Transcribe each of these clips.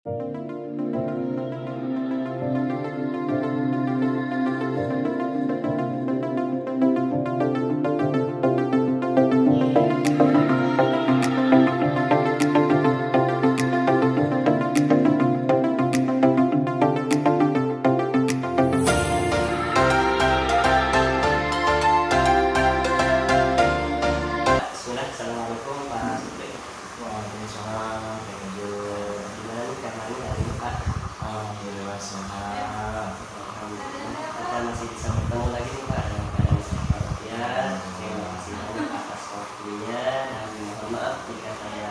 Assalamualaikum Pak Supri. Waalaikumsalam. Gimana nih kabarnya hari ini Pak? Alhamdulillah sehat. Alhamdulillah kita masih bisa bertemu lagi nih Pak dalam keadaan sehat walafiat. Terima kasih banyak atas waktunya dan mohon maaf jika saya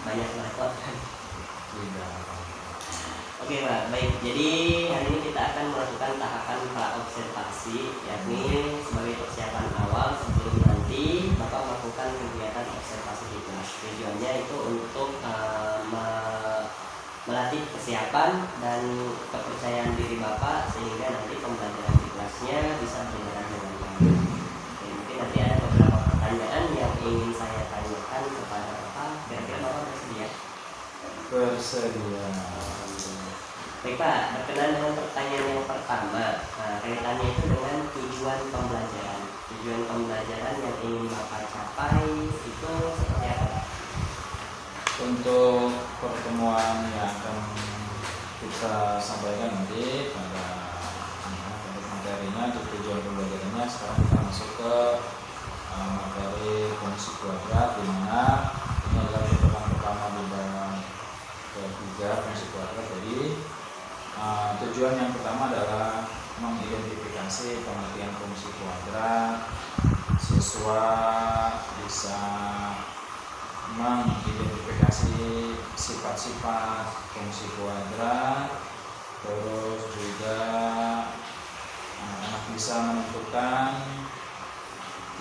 banyak merepotkan. Tidak. Oke Pak, baik. Jadi hari ini kita akan melakukan tahapan pra-observasi, yakni sebagai persiapan awal sebelum nanti Bapak melakukan kegiatan observasi di kelas. Tujuannya itu untuk melatih kesiapan dan kepercayaan diri Bapak sehingga nanti pembelajaran di kelasnya bisa berjalan dengan baik. Oke, mungkin nanti ada beberapa pertanyaan yang ingin saya tanyakan kepada Bapak. Kira-kira Bapak bersedia? Bersedia. Baik Pak, berkenaan dengan pertanyaan yang pertama, kaitannya itu dengan tujuan pembelajaran. Tujuan pembelajaran yang ingin Bapak capai itu seperti apa? Untuk pertemuan yang akan kita sampaikan nanti pada materinya, untuk tujuan pembelajarannya, sekarang kita masuk ke materi fungsi kuadrat, di mana ini adalah pertemuan pertama di bab ketiga fungsi kuadrat. Jadi tujuan yang pertama adalah mengidentifikasi pengertian fungsi kuadrat. Siswa bisa mengidentifikasi sifat-sifat fungsi kuadrat, terus juga anak bisa menentukan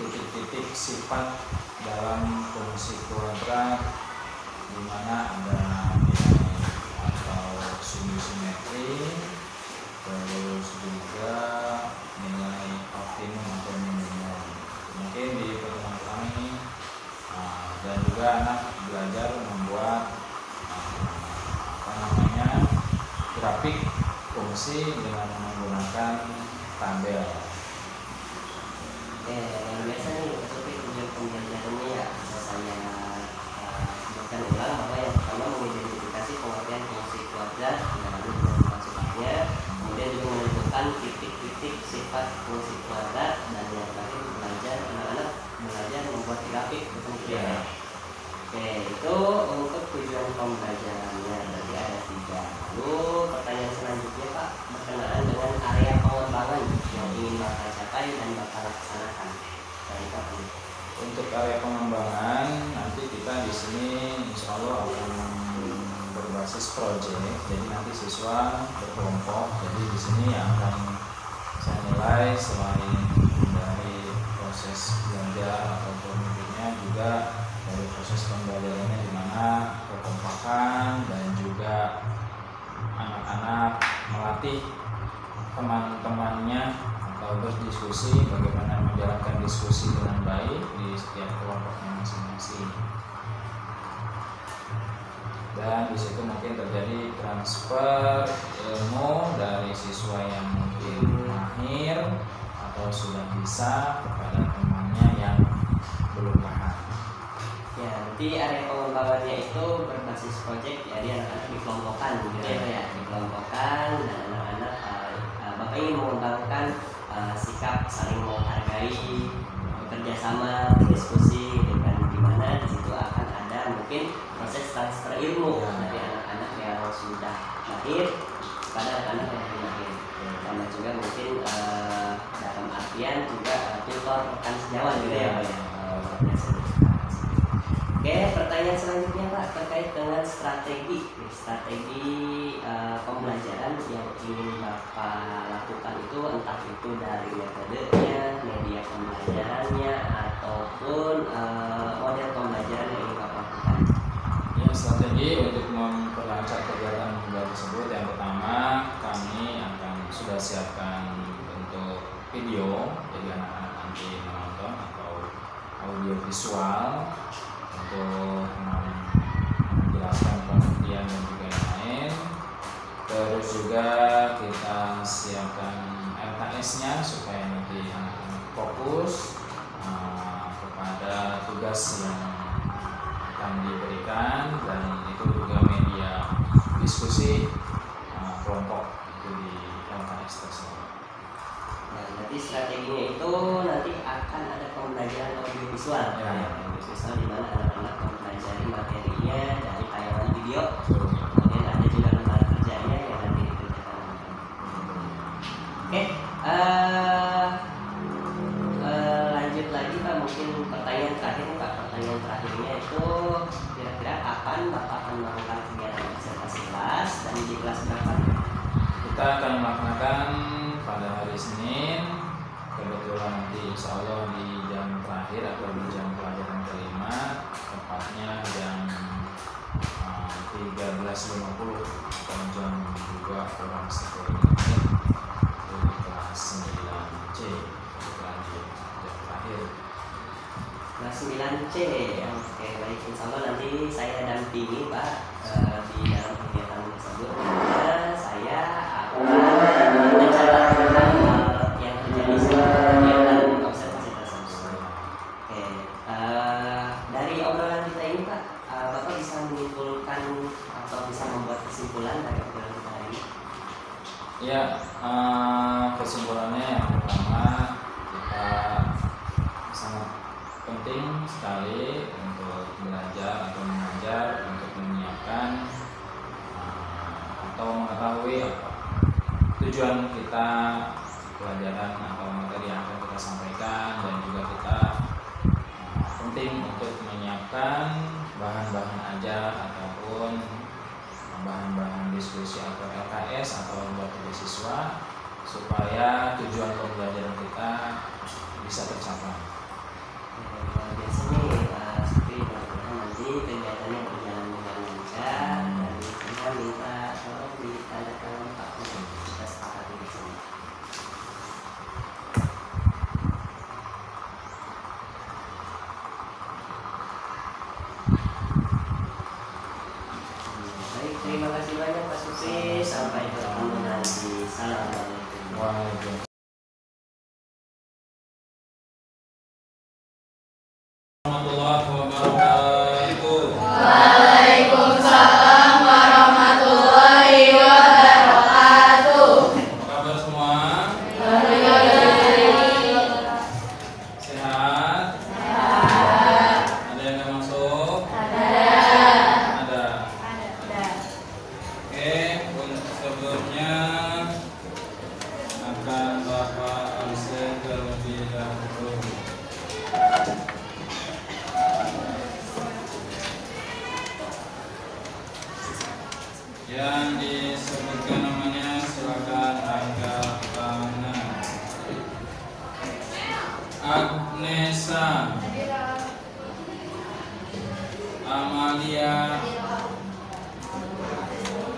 titik-titik sifat dalam fungsi kuadrat, di mana ada nilai atau sumbu simetri, terus juga nilai optimum atau minimum. Mungkin di pertemuan pertama ini dan juga anak belajar membuat grafik fungsi dengan menggunakan tabel. Yang biasa nih seperti tujuan pembelajarannya ya bisa saya sebutkan ulang bahwa yang pertama mengidentifikasi pengertian fungsi kuadrat dan menentukan sifatnya, kemudian juga menentukan titik-titik sifat fungsi kuadrat, dan yang terakhir anak-anak belajar membuat grafik ya. Oke, itu untuk tujuan pembelajarannya berarti ada 3. Lalu pertanyaan selanjutnya Pak berkenaan dengan area pengembangan yang ingin Bapak capai dan Bapak laksanakan. Baik Pak. Untuk area pengembangan nanti kita di sini insya Allah akan berbasis proyek. Jadi nanti siswa berkelompok. Jadi di sini yang akan saya nilai selain dari proses belajar ataupun intinya juga dari proses pembelajarannya, di mana kekompakan dan juga anak-anak melatih teman-temannya atau berdiskusi, bagaimana menjalankan diskusi dengan baik di setiap kelompoknya masing-masing. Dan di situ mungkin terjadi transfer ilmu dari siswa yang mungkin mahir atau sudah bisa kepada temannya yang belum paham. Ya, nanti area pengembangannya itu berbasis proyek, jadi anak-anak dikelompokkan gitu ya, dikelompokkan dan anak-anak Bapak ingin mengembangkan sikap saling menghargai, bekerja sama, diskusi, dengan dimana di situ akan ada mungkin proses transfer ilmu dari anak-anak yang sudah mahir kepada anak-anak yang belum mahir, sama juga mungkin dalam artian juga tutor rekan sejawat gitu ya Pak ya. Oke, pertanyaan selanjutnya Pak terkait dengan strategi pembelajaran yang ingin Bapak lakukan itu, entah itu dari metodenya, media pembelajarannya, ataupun model pembelajaran yang ingin Bapak lakukan. Ya, strategi untuk memperlancar kegiatan belajar tersebut, yang pertama kami akan sudah siapkan untuk video, jadi anak-anak nanti menonton, atau audio visual untuk menjelaskan pengertian dan juga yang lain. juga kita siapkan LKS-nya supaya nanti anak-anak fokus kepada tugas yang akan diberikan, dan itu juga media diskusi kelompok itu di LKS tersebut. Nah, nanti strateginya itu nanti akan ada pembelajaran audiovisual, ya. Audiovisual di mana anak-anak mempelajari materinya dari tayangan video, kemudian ada juga lembar kerjanya yang nanti dikerjakan. Oke, lanjut lagi Pak, mungkin pertanyaan terakhir nih Pak. Pertanyaan terakhirnya itu kira-kira kapan Bapak akan melakukan kegiatan observasi kelas dan di kelas berapa? Kita akan melaksanakan pada hari Senin, kebetulan nanti insya Allah di jam terakhir atau di jam pelajaran kelima, tepatnya jam 13.50 atau jam 2:10 di kelas 9C, lanjut jam terakhir. Kelas 9C, oke baik, insya Allah nanti saya dampingi Pak di dalam kegiatan tersebut. Saya akan mencatat tentang yang terjadi selama kegiatan observasi tersebut. Oke, dari obrolan kita ini Pak, Bapak bisa menyimpulkan atau bisa membuat kesimpulan dari obrolan kita hari ini? Ya, kesimpulannya yang pertama, kita sangat penting sekali untuk belajar atau mengajar untuk menyiapkan atau mengetahui tujuan kita, pelajaran atau materi yang akan kita sampaikan, dan juga kita penting untuk menyiapkan bahan-bahan ajar ataupun bahan-bahan diskusi atau LKS atau buat siswa supaya tujuan pembelajaran kita bisa tercapai. Biasanya seperti mudah-mudahan nanti kegiatannya berjalan dengan lancar, dan saya minta tolong ditandakan Pak untuk kita sepakati di sini. Baik, terima kasih banyak Pak Supri. Sampai bertemu nanti. Assalamualaikum. Waalaikumsalam. Warahmatullahi wabarakatuh. Waalaikumsalam warahmatullahi wabarakatuh. Apa kabar semua? Sehat? Ada yang nggak masuk? Ada. Oke, untuk sebelumnya akan Bapak absen terlebih dahulu. Yang disebutkan namanya silakan angkat tangan. Agnesa, Amalia,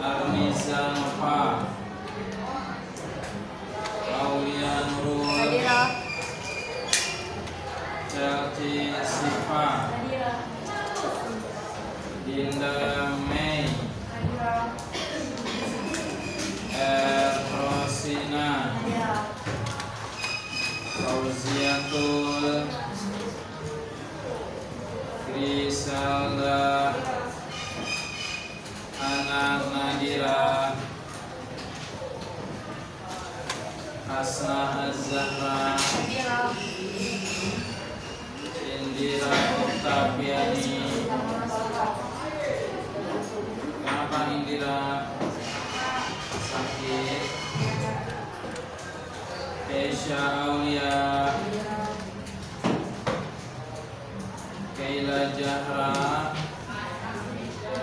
Armiza Nova, Aulia Nurul, Chelsea Siva, Dinda Mei, Rosina, Fauziatul, Griselda, Anak Nadira, Hasna Az-Zahra, Indira Oktaviani. Kenapa Indira? Sakit. Keisha Aulia, Keila Jahra.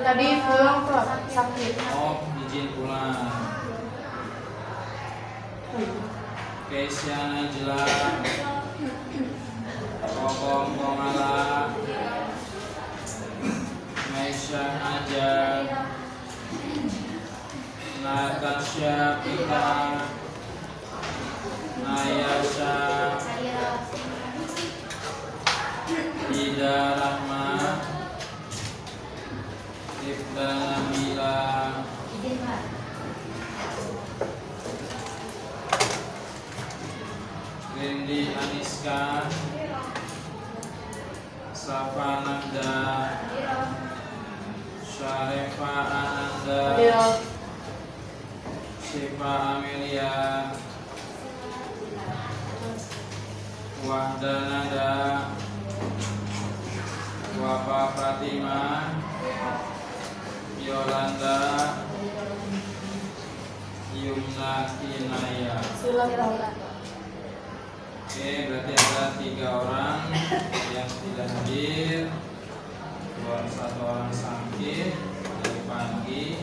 Tadi pulang kok sakit. Oh, izin pulang. Keisha Najla, Kokom Komala, Maisha Ajar, Natasha Pita, Ayasha, Ida Rahma, Ibda Nabila, Atika, Safa Nanda, Syarifa Ananda, Syifa Amelia, Wahdanada, Wafa Fatima, Yolanda, Yumna Kinaya. Oke, berarti ada 3 orang yang tidak hadir, 1 orang sakit dari pagi,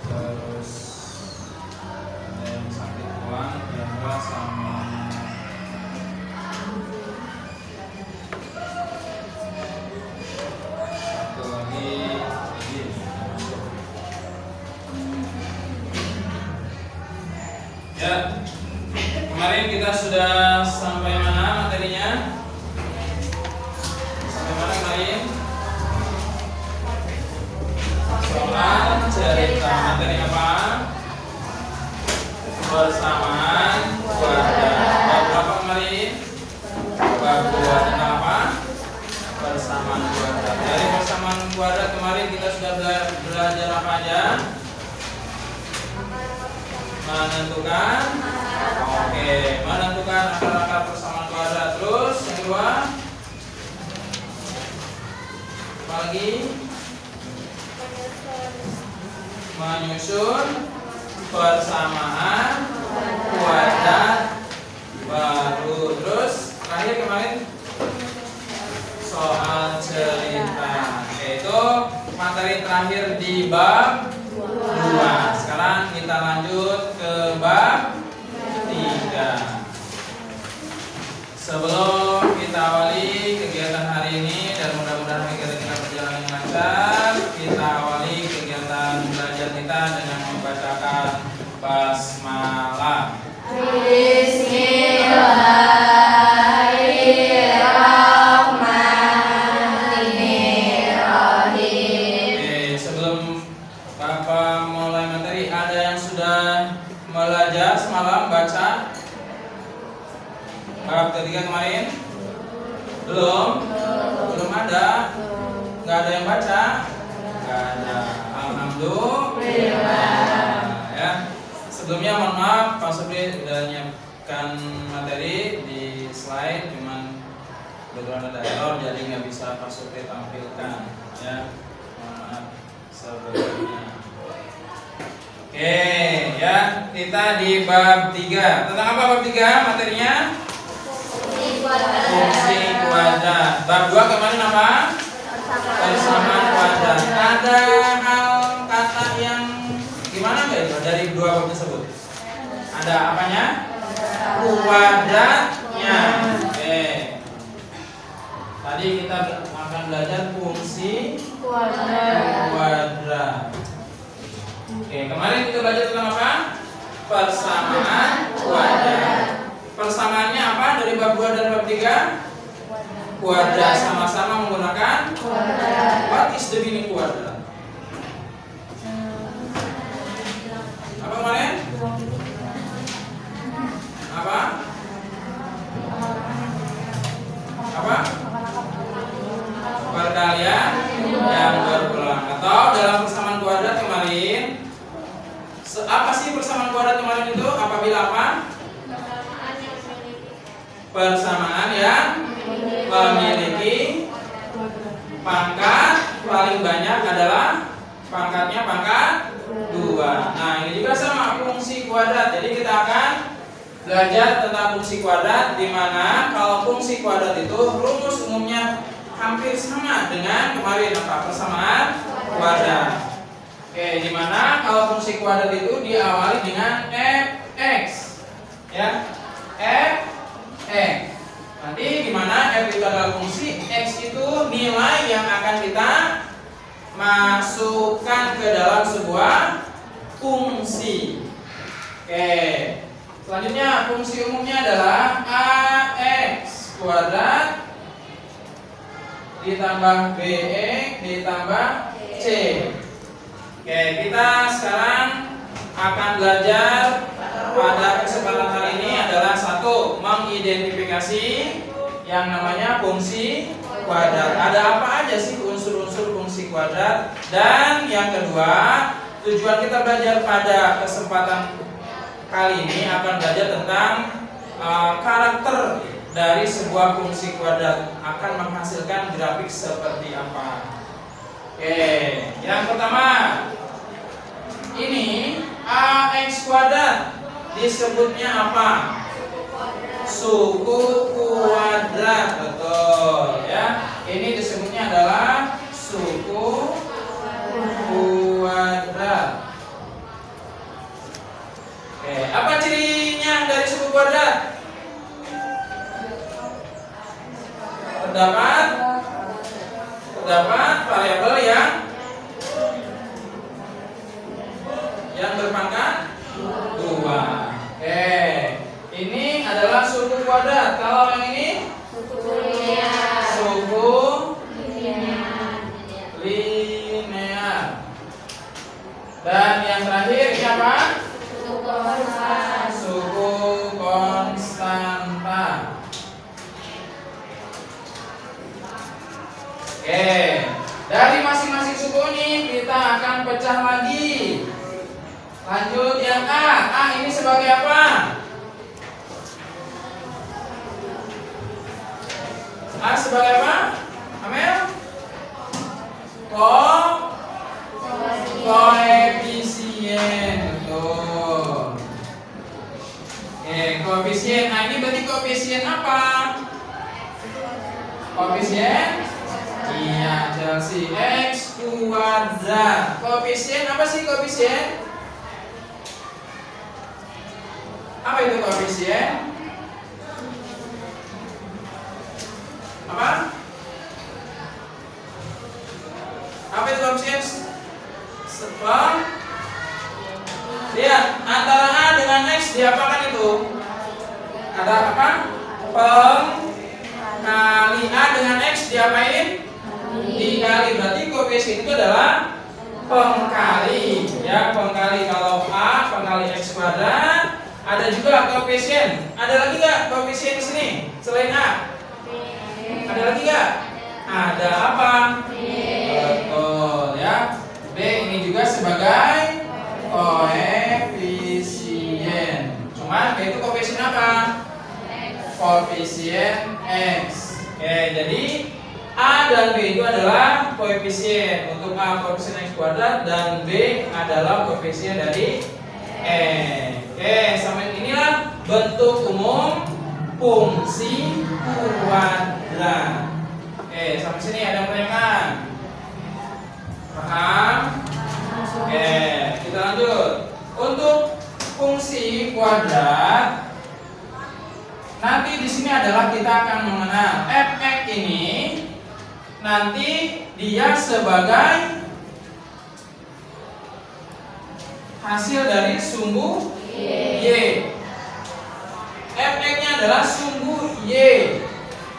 terus ada yang sakit tulang, Jandra sama satu lagi izin masuk. Ya, kemarin kita sudah sampai mana materinya? Sampai mana kemarin? Soal cerita. Materi apa? Persamaan kuadrat. Bab berapa kemarin? Bab 2 tentang apa? Persamaan kuadrat. Dari persamaan kuadrat kemarin kita sudah belajar apa aja? Menentukan. Oke, menentukan akar-akar persamaan kuadrat. Terus yang kedua, apa lagi? Menyusun persamaan kuadrat baru. Terus terakhir kemarin soal cerita. Oke, itu materi terakhir di bab 2. Sekarang kita lanjut ke bab 3. Sebelum kita awali kegiatan hari ini dan mudah-mudahan kegiatan kita berjalan dengan lancar, kita awali kegiatan belajar kita dengan membacakan basmalah. Bismillahirrahmanirrahim. Oke, sebelum Bapak mulai materi, ada yang sudah belajar semalam baca bab ketiga kemarin? Belum ada. Nggak ada yang baca? Nggak ada. Alhamdulillah. Ya. Sebelumnya mohon maaf, Pak Sobri sudah menyiapkan materi di slide, cuman kebetulan ada error jadi nggak bisa Pak Sobri tampilkan. Ya, mohon maaf sebelumnya. Oke, ya, kita di bab 3. Tentang apa bab 3 materinya? Fungsi kuadrat. Bab 2 kemarin apa? Persamaan kuadrat. Ada hal kata yang gimana nggak itu dari 2 bab tersebut? Ada apanya? Kuadratnya. Oke. Tadi kita akan belajar fungsi kuadrat. Oke, kemarin kita belajar tentang apa? Persamaan kuadrat. Persamaannya apa dari bab 2 dan bab 3? Kuadrat, sama-sama menggunakan kuadrat. What is the meaning kuadrat? Apa kemarin? Apa? Apa? Perkalian yang berulang. Atau dalam persamaan kuadrat kemarin, apa sih persamaan kuadrat kemarin itu? Apabila apa? Persamaan yang memiliki pangkat paling banyak adalah pangkatnya pangkat 2. Nah, ini juga sama fungsi kuadrat. Jadi kita akan belajar tentang fungsi kuadrat, di mana kalau fungsi kuadrat itu rumus umumnya hampir sama dengan kemarin apa? Persamaan kuadrat. Oke, di mana kalau fungsi kuadrat itu diawali dengan f(x). Ya. F(x). Nanti di mana f itu adalah fungsi, x itu nilai yang akan kita masukkan ke dalam sebuah fungsi. Oke. Selanjutnya fungsi umumnya adalah ax kuadrat ditambah bx ditambah c. Oke, kita sekarang akan belajar pada kesempatan kali ini ada adalah satu, mengidentifikasi yang namanya fungsi kuadrat. Ada apa aja sih unsur-unsur fungsi kuadrat? Dan yang kedua, tujuan kita belajar pada kesempatan kali ini akan belajar tentang karakter dari sebuah fungsi kuadrat, akan menghasilkan grafik seperti apa. Oke, yang pertama, ini AX kuadrat disebutnya apa? Suku kuadrat, betul ya. Ini disebutnya adalah suku kuadrat. Oke, apa cirinya dari suku kuadrat? Terdapat variabel yang berpangkat 2. Oke, ini adalah suku kuadrat. Kalau yang ini suku linear. Dan yang terakhir ini apa? Suku konstanta. Oke, dari masing-masing suku ini kita akan pecah lagi. Lanjut yang A. A ini sebagai apa? A sebagai apa? Amel? Koefisien. Betul. Oke, koefisien. Nah, ini berarti koefisien apa? Koefisien? Iya, Chelsea. X kuadrat. Koefisien apa sih koefisien? Apa itu koefisien? Apa? Apa itu koefisien? Lihat, antara A dengan X diapakan itu? Ada apa? Pengkali. A dengan X diapain? Dikali. Berarti koefisien itu adalah pengkali. Ya, pengkali. Kalau A pengkali X kuadrat. Ada juga koefisien. Ada lagi nggak koefisien di sini selain A? Ada lagi nggak? Ada apa? Betul ya. B ini juga sebagai koefisien. Cuman B itu koefisien apa? Koefisien X. Oke, jadi A dan B itu adalah koefisien. Untuk A koefisien X kuadrat dan B adalah koefisien dari X. Oke, sampai inilah bentuk umum fungsi kuadrat. Oke, sampai sini ada pertanyaan? Paham? Oke, kita lanjut. Untuk fungsi kuadrat, nanti di sini adalah kita akan mengenal fx ini. Nanti dia sebagai hasil dari sumbu Y. Fx-nya adalah sumbu Y.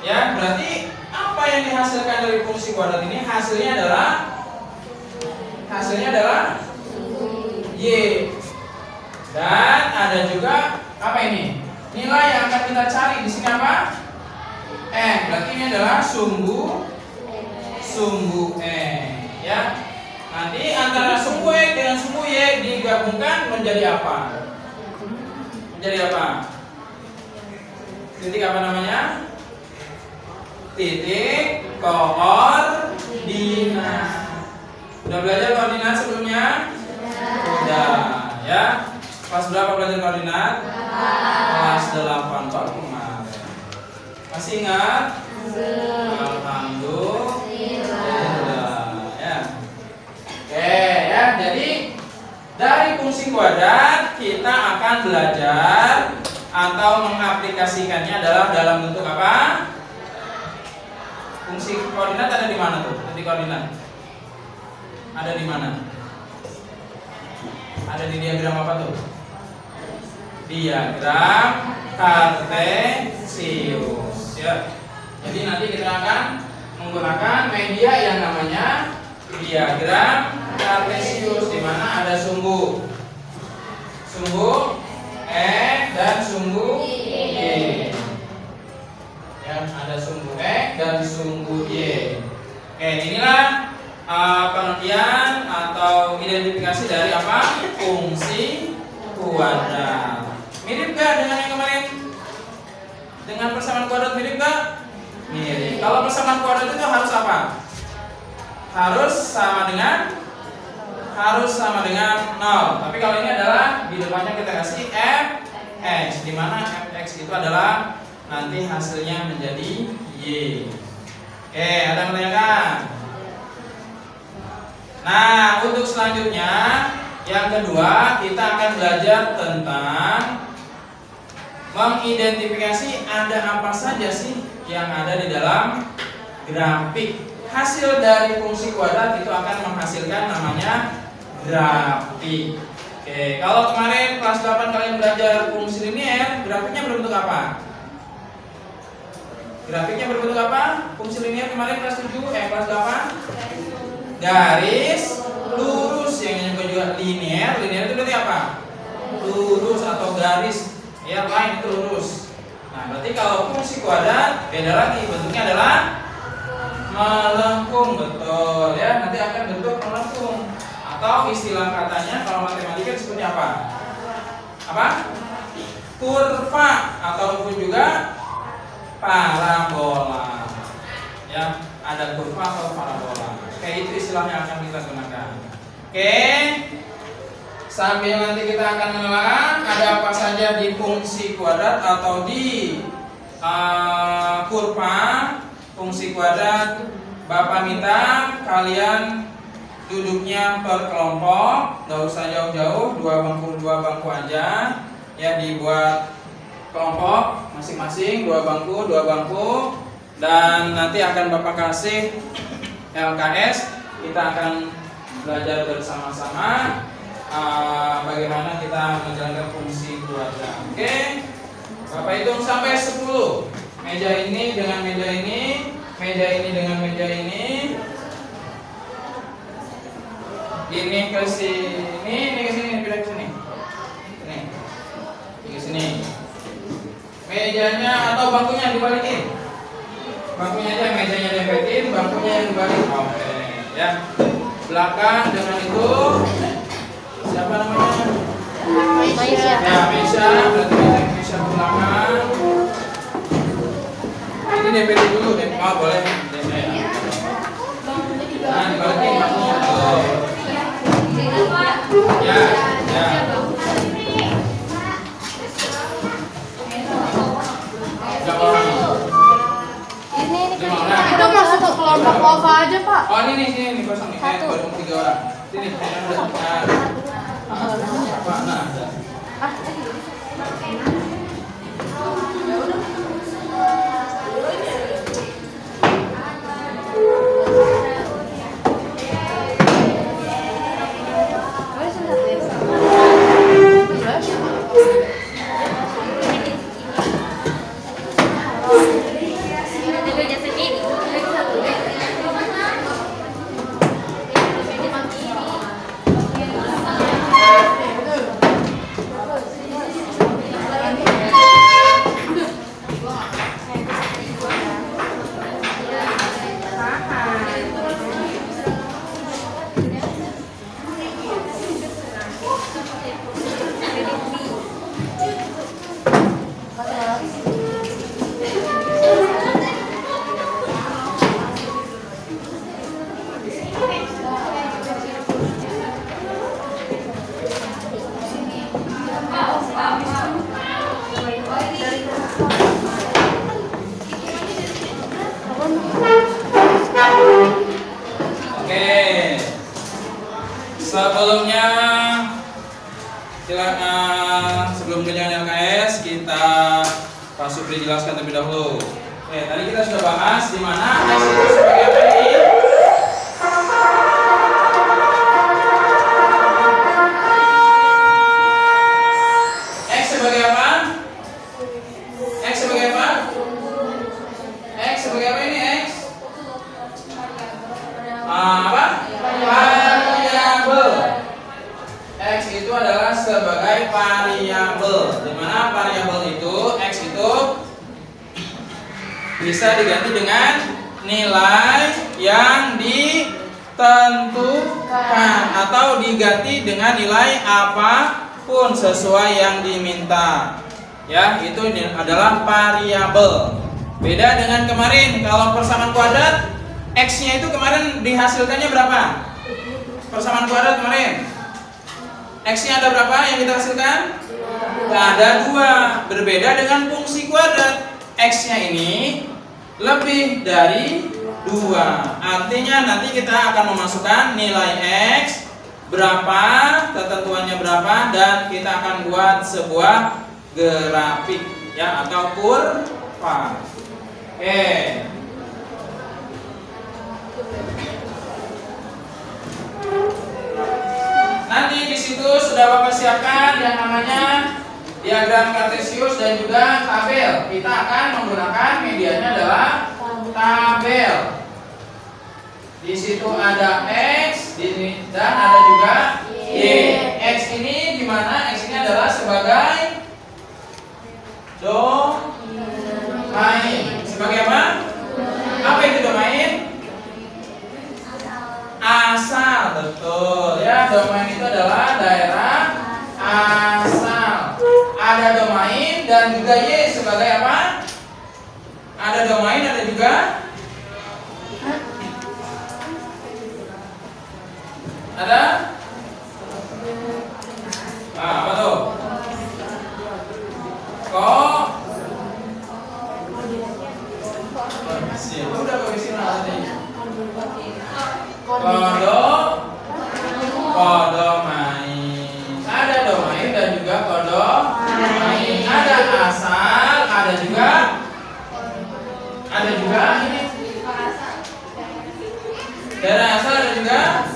Ya, berarti apa yang dihasilkan dari fungsi kuadrat ini? Hasilnya adalah Y. Dan ada juga apa ini? Nilai yang akan kita cari di sini apa? N. Berarti ini adalah sumbu N. Ya. Nanti antara sumbu X dengan sumbu Y digabungkan menjadi apa? Menjadi apa? Titik apa namanya? Titik koordinat. Udah belajar koordinat sebelumnya? Udah, ya. Kelas berapa belajar koordinat? Kelas 8 Pak kemarin. Masih ingat? Alhamdulillah. Ya. Oke, ya. Jadi dari fungsi kuadrat kita akan belajar atau mengaplikasikannya adalah dalam bentuk apa? Fungsi koordinat ada di mana tuh? Titik koordinat ada di mana? Ada di diagram apa tuh? Diagram kartesius. Ya. Jadi nanti kita akan menggunakan media yang namanya diagram kartesius, di mana ada sumbu E dan sumbu Y. fungsi kuadrat. Mirip gak dengan yang kemarin? Dengan persamaan kuadrat mirip gak? Mirip. Kalau persamaan kuadrat itu harus apa? Harus sama dengan 0. Tapi kalau ini adalah di depannya kita kasih fx, di mana fx itu adalah nanti hasilnya menjadi y. Oke, ada yang menanyakan? Nah, untuk selanjutnya yang kedua kita akan belajar tentang mengidentifikasi ada apa saja sih yang ada di dalam grafik. Hasil dari fungsi kuadrat itu akan menghasilkan namanya grafik. Oke, kalau kemarin kelas 8 kalian belajar fungsi linier, grafiknya berbentuk apa? Grafiknya berbentuk apa? Fungsi linier kemarin kelas 7, kelas 8 garis lurus, yang juga linier. Linier itu berarti apa? Lurus atau garis, ya, line itu lurus. Nah, berarti kalau fungsi kuadrat beda lagi, bentuknya adalah melengkung, betul ya. Nanti akan bentuk melengkung, atau istilah katanya kalau matematika disebutnya apa? Apa? Kurva ataupun juga parabola. Ya, ada kurva atau parabola. Oke, itu istilahnya akan kita gunakan. Oke. Sambil nanti kita akan mengenalkan ada apa saja di fungsi kuadrat atau di kurva fungsi kuadrat. Bapak minta kalian duduknya per kelompok, nggak usah jauh-jauh, dua bangku aja, ya, dibuat kelompok masing-masing, dua bangku, dan nanti akan Bapak kasih LKS. Kita akan belajar bersama-sama bagaimana kita menjalankan fungsi kuadrat. Oke, Bapak hitung sampai 10. Meja ini dengan meja ini, meja ini dengan meja ini. Ini ke sini, ini ke sini, pindah ke sini. Ini ke sini. Mejanya atau bangkunya dibalikin. Bangkunya aja, mejanya dempetin, bangkunya yang dibalik. Oke, ya. Belakang dengan itu. Siapa namanya? Maisha. Ya, Maisha, berarti Maisha ke belakang. Ini dempetin dulu, boleh. Nah, dibalikin bangkunya. Ya. Ini kita masuk ke kelompok lava aja, Pak. Oh, ini kosong nih. Baru 3 orang. Sini, sebelumnya silakan, sebelum menjalani LKS kita Pak Supri jelaskan terlebih dahulu. Oke, tadi kita sudah bahas di mana X itu sebagai apa ini? X sebagai apa? X sebagai apa? X sebagai apa ini X? Apa? Variabel. X itu adalah sebagai variabel. Di mana variabel itu X itu bisa diganti dengan nilai yang tentukan atau diganti dengan nilai apapun sesuai yang diminta. Ya, itu adalah variabel. Beda dengan kemarin, kalau persamaan kuadrat, X-nya itu kemarin dihasilkannya berapa? Persamaan kuadrat kemarin, X-nya ada berapa yang kita hasilkan? Ada 2. Berbeda dengan fungsi kuadrat, X-nya ini lebih dari 2. Artinya nanti kita akan memasukkan nilai X berapa, ketentuannya berapa, dan kita akan buat sebuah grafik ya atau kurva. Oke. Nanti di situ sudah Bapak siapkan yang namanya diagram kartesius dan juga tabel. Kita akan menggunakan medianya adalah tabel. Di situ ada X dan ada juga Y. X ini dimana? X ini adalah sebagai domain. Sebagai apa? Apa itu domain? Asal, betul ya. Domain itu adalah daerah asal. Ada domain dan juga Y sebagai apa? Ada domain, ada juga ada apa tuh? Udah posisi kodomain. Ada domain dan juga kodomain. Ada asal, ada juga ini. Daerah asal ada juga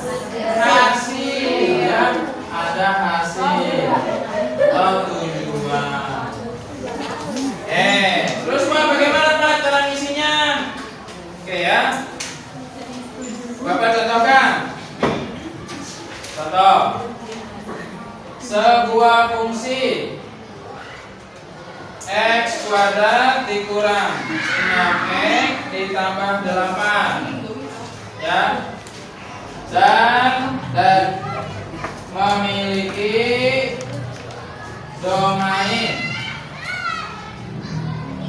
hasil ya. Ada hasil. Tujuan. Terus bagaimana Pak cara ngisinya? Oke ya. Bapak contohkan. Contoh. Sebuah fungsi X kuadrat dikurang 6X ditambah 8 ya, dan memiliki domain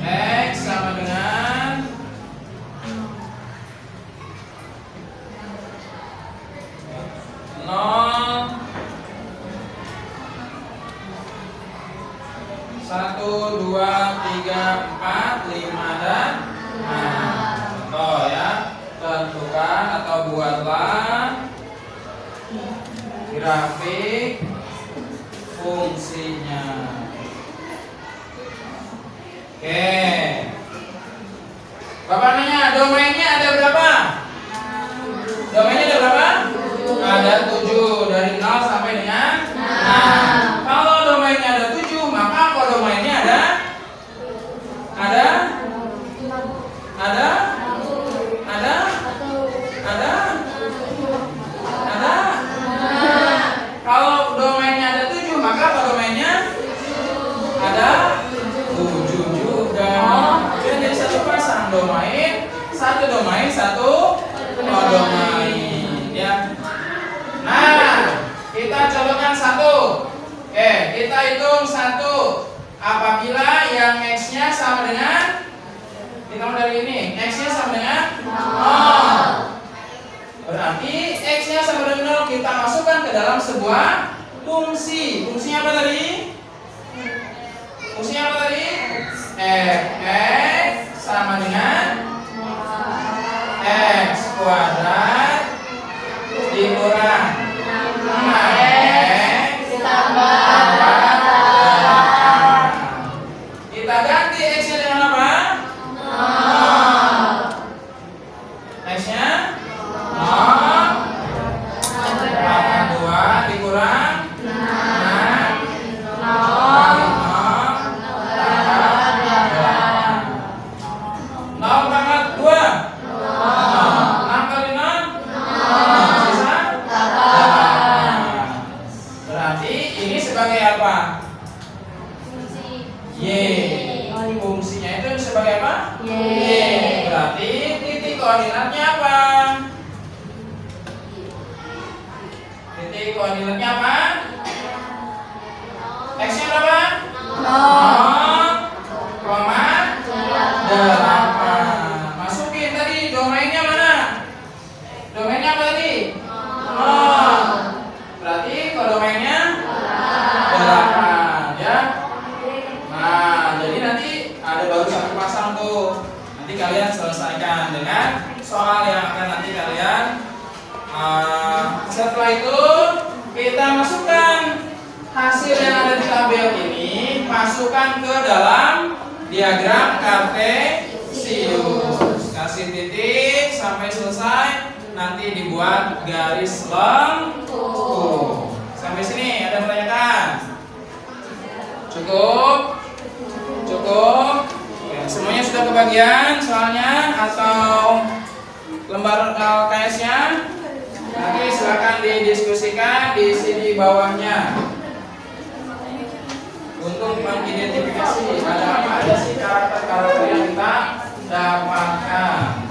X sama dengan 0, 1, 2, 3, 4, 5, dan 6. Contoh ya, tentukan atau buatlah grafik fungsinya. Oke. Bapak nanya, domainnya ada berapa? Domainnya ada berapa? Ada 7, dari 0 sampai dengan 6. Kalau domainnya ada 7, maka kodomainnya ada kalau domainnya ada 7, maka kodomainnya ada 7 juga. Jadi satu pasang domain, satu kodomain ya. Nah, kita contohkan 1. Oke, kita hitung 1. Apabila yang X-nya sama dengan, kita mulai dari ini, X-nya sama dengan 0. Berarti X-nya sama dengan 0 kita masukkan ke dalam sebuah fungsi. Fungsinya apa tadi? F sama dengan X kuadrat dikurang 6X ditambah 8. Kita ganti X-nya dengan apa? 0. X-nya 0. 82 dikurang 6. Fungsinya itu sebagai apa? Y. Berarti titik koordinatnya apa? koordinatnya apa? X-nya berapa? 0,8. Masukin tadi domainnya mana? Domainnya apa tadi? 0. Berarti kodomainnya 8 ya. Nah, jadi nanti ada baru satu pasang tuh. Nanti kalian selesaikan dengan soal yang akan nanti kalian setelah itu kita masukkan hasil yang ada di tabel ini, masukkan ke dalam diagram kartesius. Kasih titik sampai selesai, nanti dibuat garis lengkung. Sampai sini ada pertanyaan? Cukup? Cukup? Oke, semuanya sudah kebagian soalnya atau lembar LKS-nya? Nanti silakan didiskusikan di sini bawahnya untuk mengidentifikasi ada apa aja sih karakter-karakter yang kita dapatkan.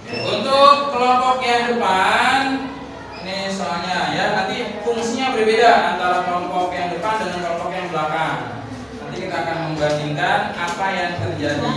Untuk kelompok yang depan, ini soalnya ya, nanti fungsinya berbeda antara kelompok yang depan dengan kelompok yang belakang. Nanti kita akan membandingkan apa yang terjadi.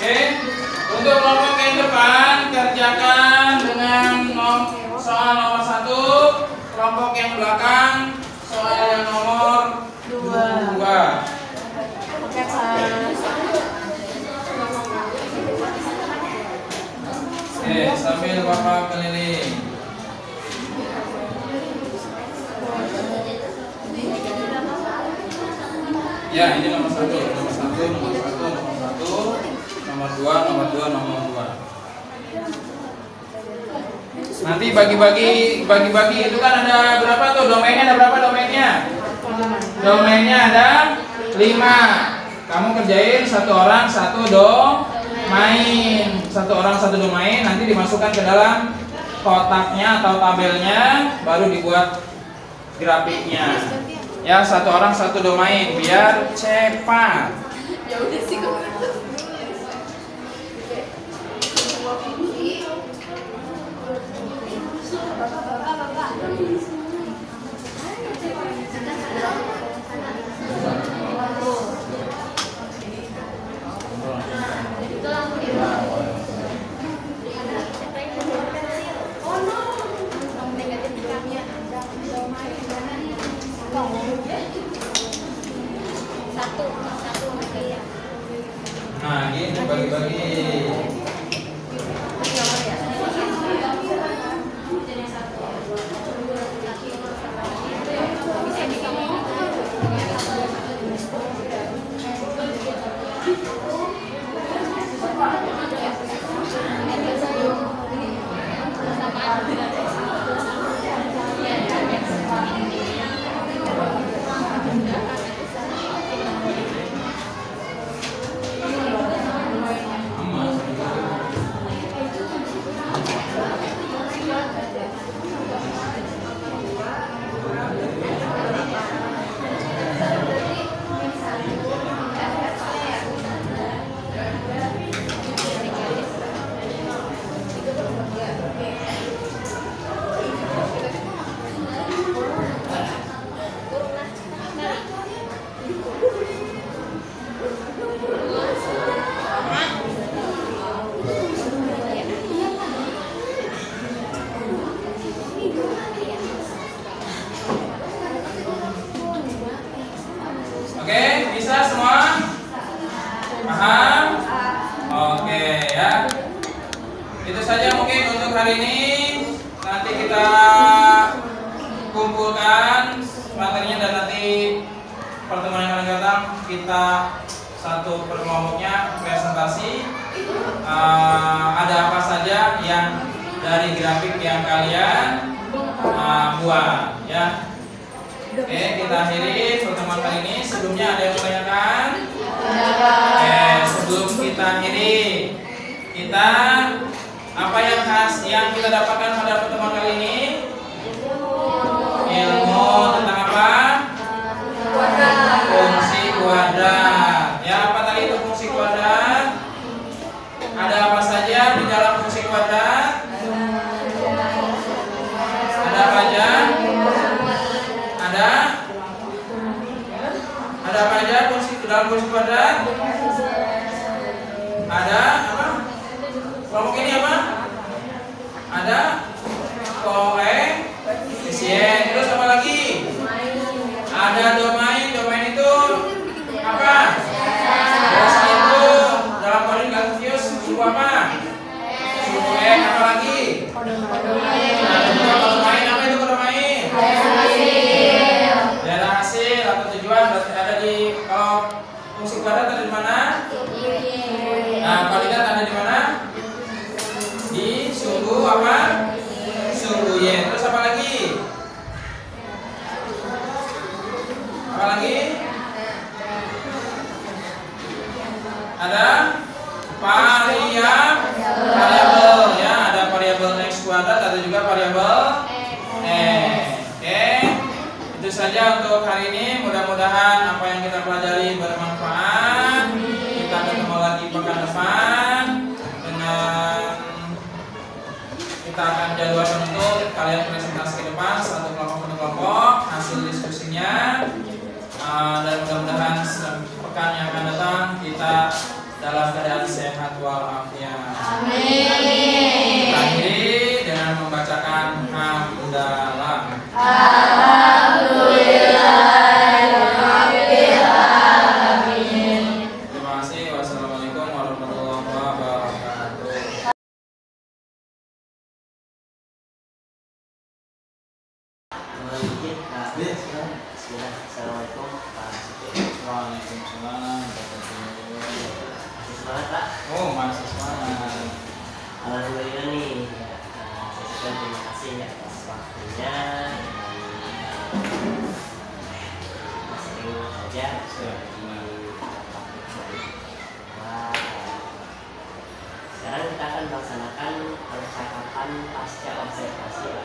Oke, untuk kelompok yang depan kerjakan dengan soal nomor 1, kelompok yang belakang soal yang nomor 2. Oke, sambil Bapak keliling. Ya, ini nomor 1, nomor 1, nomor 1, nomor 1. Nomor 2, nomor 2, nomor 2. Nanti bagi-bagi itu kan ada berapa tuh domainnya? Ada berapa domainnya? Domainnya ada 5. Kamu kerjain satu orang satu domain. Satu orang satu domain nanti dimasukkan ke dalam kotaknya atau tabelnya, baru dibuat grafiknya. Ya, satu orang satu domain biar cepat. Ya udah sih kok. Oh no. dibagi-bagi. Oke, bisa semua? Paham? Oke ya. Itu saja mungkin untuk hari ini. Nanti kita kumpulkan materinya dan nanti pertemuan yang akan datang kita satu per kelompoknya presentasi. Ada apa saja yang dari grafik yang kalian buat ya. Oke, kita akhiri pertemuan kali ini. Sebelumnya ada yang menanyakan? Sebelum kita akhiri, kita apa yang khas yang kita dapatkan pada pertemuan kali ini? Ilmu tentang apa? Fungsi kuadrat. Ya, apa tadi itu fungsi kuadrat? Ada apa saja di dalam fungsi kuadrat? Ada apa aja? Ada apa aja dalam fungsi kuadrat? Ada apa? Kelompok ini apa? Ada koefisien. Terus apa lagi? Ada domain. Domain itu apa? Terus itu dalam koordinat Cartesius suku apa? Suku X. Apa lagi? Ada juga domain. Apa itu domain? Daerah hasil atau tujuan berarti ada di, kalau fungsi kuadrat ada di mana? Nah, koordinat ada di mana? Di sumbu apa? Sumbu Y. Terus apa lagi? Apa lagi? Ada variabel ya, ada variabel X kuadrat, ada juga variabel Oke. Itu saja untuk hari ini. Mudah-mudahan apa yang kita pelajari bermanfaat. Kita ketemu lagi pekan depan dengan kita akan jadwalkan untuk kalian presentasi ke depan satu kelompok hasil diskusinya. Dan mudah-mudahan pekan yang akan datang kita dalam keadaan sehat walafiat. Amin. Akhiri dengan membacakan hamdalah. Terima kasih. Wassalamualaikum warahmatullahi wabarakatuh. Assalamualaikum. Waalaikumsalam. Semangat Pak. Oh, masih semangat. Alhamdulillah nih. Saya terima kasih ya atas waktunya. Sering saja sekarang kita akan melaksanakan percakapan pasca observasi ya.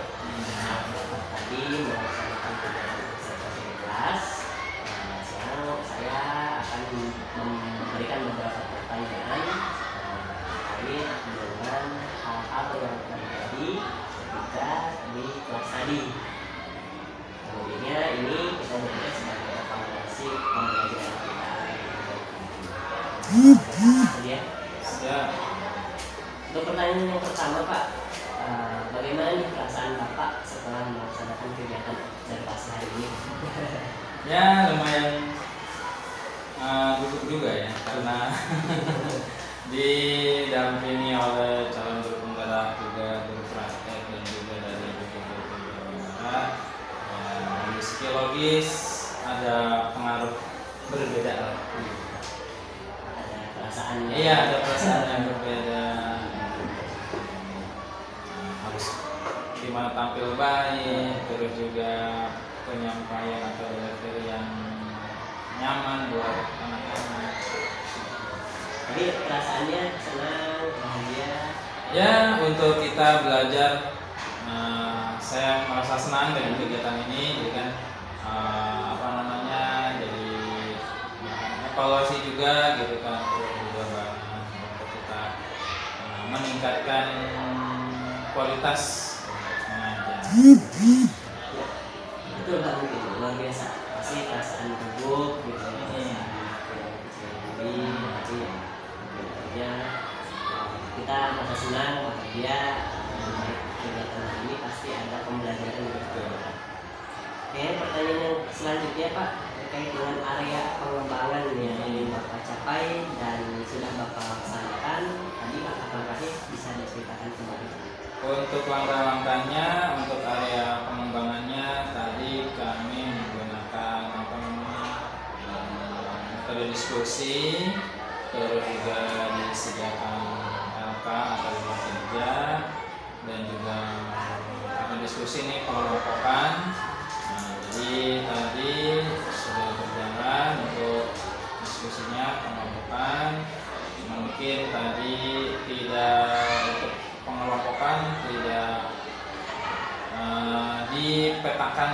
Tadi melaksanakan kegiatan observasi di kelas. Sekarang saya akan memberikan beberapa pertanyaan terkait dengan hal-hal yang terjadi ketika di kelas tadi. Kemudiannya ini kita jadikan sebagai evaluasi pembelajaran kita. Ya. Untuk pertanyaan yang pertama Pak, bagaimana nih perasaan Bapak setelah melaksanakan kegiatan observasi hari ini? Ya lumayan gugup juga ya, karena didampingi oleh calon guru penggerak, juga guru praktek dan juga dari guru Barat. Dari psikologis ada pengaruh berbeda lah. Ada perasaannya. Iya, ada perasaan yang berbeda. Harus gimana tampil baik, terus juga penyampaian atau delivery yang nyaman buat anak-anak. Tapi perasaannya senang, bahagia. Ya, untuk kita belajar, saya merasa senang dengan kegiatan ini, jadi kan jadi evaluasi juga gitu kan, juga bahan untuk kita meningkatkan kualitas mengajar. Betul Pak, mungkin luar biasa. Pasti perasaan gugup gitu ya. Tapi ya kita merasa senang, bahagia. Kegiatan ini pasti ada pembelajaran gitu. Oke, pertanyaan yang selanjutnya Pak terkait dengan area pengembangan yang ingin Bapak capai dan sudah Bapak laksanakan. Tadi langkah-langkahnya bisa diceritakan kembali. Untuk langkah-langkahnya, untuk area pengembangannya tadi kami menggunakan metode diskusi, terus juga disediakan LK atau rumah kerja, dan juga kami diskusi nih pengelompokan. Jadi tadi sudah berjalan untuk diskusinya pengelompokan. Mungkin tadi untuk pengelompokan tidak dipetakan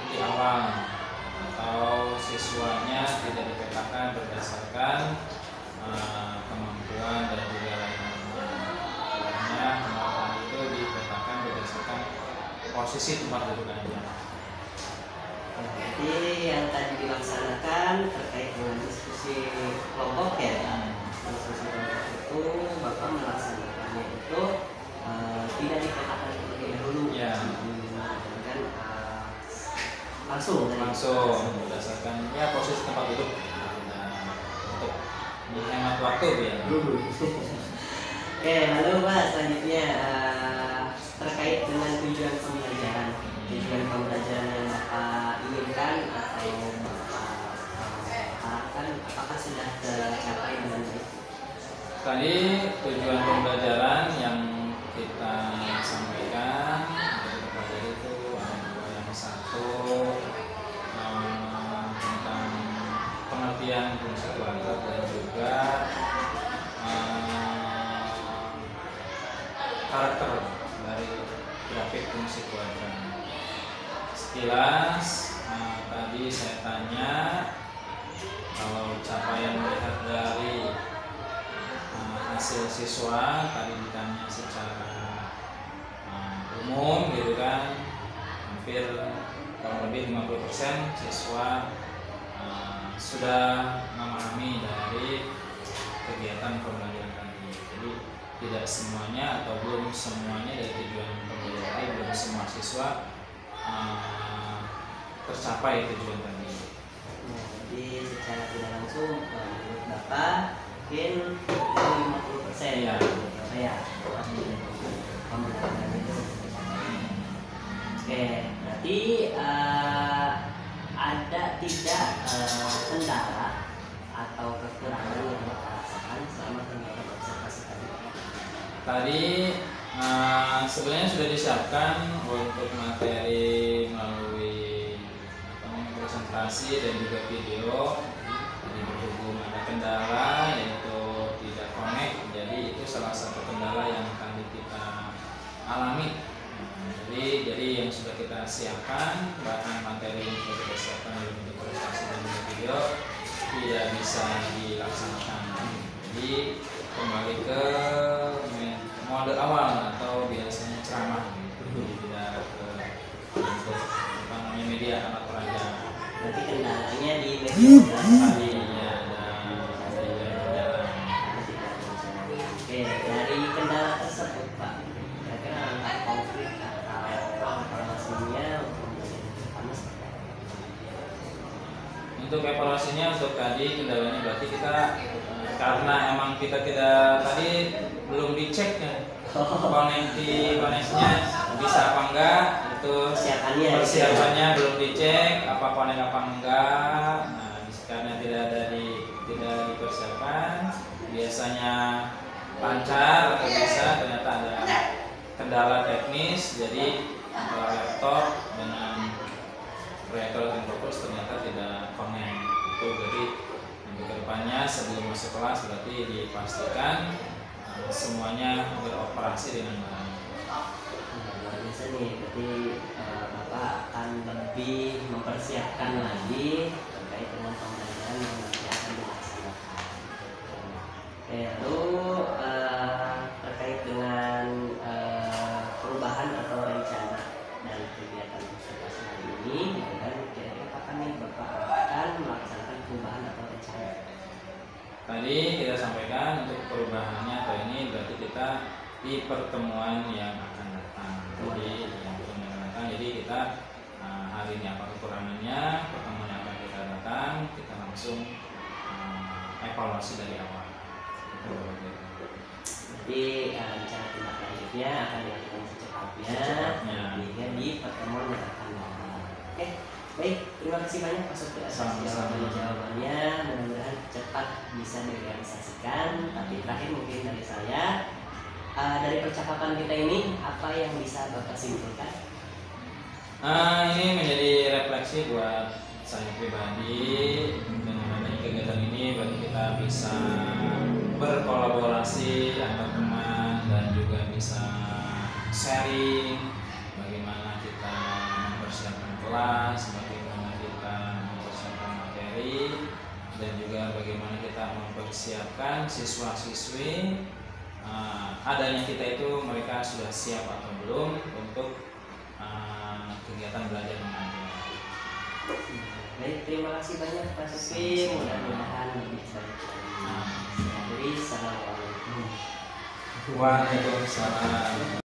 di awal, atau siswanya tidak dipetakan berdasarkan kemampuan dan juga lain-lainnya. Kemampuan itu dipetakan berdasarkan posisi tempat duduk aja. Jadi yang tadi dilaksanakan terkait dengan diskusi kelompok ya, diskusi kelompok itu Bapak melaksanakannya itu tidak dipetakan terlebih dahulu, ya, kan langsung berdasarkan ya posisi tempat duduk, untuk menghemat waktu ya. Oke, lalu Pak selanjutnya terkait dengan tujuan pembelajaran yang Bapak inginkan atau Bapak harapkan, apakah sudah tercapai dengan baik? Tadi tujuan pembelajaran yang kita sampaikan kepada itu ada yang satu tentang pengertian fungsi keluarga dan juga karakter dari grafik fungsi keluarga. Sekilas tadi saya tanya, kalau capaian melihat dari hasil siswa, tadi ditanya secara umum gitu kan, hampir kurang lebih 50% siswa sudah memahami dari kegiatan pembelajaran tadi. Jadi tidak semuanya atau belum semuanya dari tujuan pembelajaran, belum semua siswa tercapai tujuan tadi. Nah, jadi secara tidak langsung menurut Bapak mungkin 50% ya. Pembelajaran itu. Oke, berarti ada tidak kendala atau kekurangan yang Bapak rasakan selama kegiatan observasi tadi? Tadi sebenarnya sudah disiapkan untuk materi melalui presentasi dan juga video. Jadi berhubung ada kendala yaitu tidak connect, jadi itu salah satu kendala yang tadi kita alami. Jadi yang sudah kita siapkan, bahan materi yang sudah kita siapkan untuk presentasi dan juga video tidak bisa dilaksanakan. Jadi kembali ke mode awal atau biasanya ceramah, jadi tidak ke untuk media alat peraga. Berarti kendalanya di media tadi ya ada. Oke, dari kendala tersebut Pak, kira-kira langkah konkret atau evaluasinya untuk evaluasinya, untuk tadi kendalanya berarti kita karena emang kita tidak tadi belum dicek ya koneksinya bisa apa enggak, itu persiapannya belum dicek apa konek apa enggak. Nah, karena tidak dipersiapkan, biasanya lancar atau bisa, ternyata ada kendala teknis, jadi laptop dengan proyektor dan fokus ternyata tidak connect. Itu jadi nanti kedepannya sebelum masuk kelas berarti dipastikan semuanya beroperasi dengan baik. Luar biasa nih, berarti Bapak akan lebih mempersiapkan lagi terkait dengan pembelajaran yang nanti akan dilaksanakan. Lalu terkait dengan perubahan atau rencana dari kegiatan observasi hari ini, dan kira-kira kapan nih Bapak akan melaksanakan perubahan atau rencana? Tadi kita sampaikan untuk perubahannya atau ini berarti kita di pertemuan yang akan datang. Jadi kita hari ini apa kekurangannya, pertemuan yang akan kita datang, kita langsung evaluasi dari awal. Jadi rencana tindak lanjutnya akan dilakukan secepatnya di pertemuan yang akan datang. Oke, baik, terima kasih banyak Pak Supri atas jawabannya. Mudah-mudahan cepat bisa direalisasikan. Tapi terakhir mungkin dari saya, dari percakapan kita ini apa yang bisa Bapak simpulkan? Ini menjadi refleksi buat saya pribadi. Dengan adanya kegiatan ini bagi kita bisa berkolaborasi antar teman dan juga bisa sharing bagaimana kita mempersiapkan kelas, bagaimana kita mempersiapkan materi, dan juga bagaimana kita mempersiapkan siswa-siswi. Adanya kita itu mereka sudah siap atau belum untuk kegiatan belajar mengajar. Baik, terima kasih banyak Pak Supri. Mudah-mudahan lebih baik lagi. Jadi, assalamualaikum. Waalaikumsalam.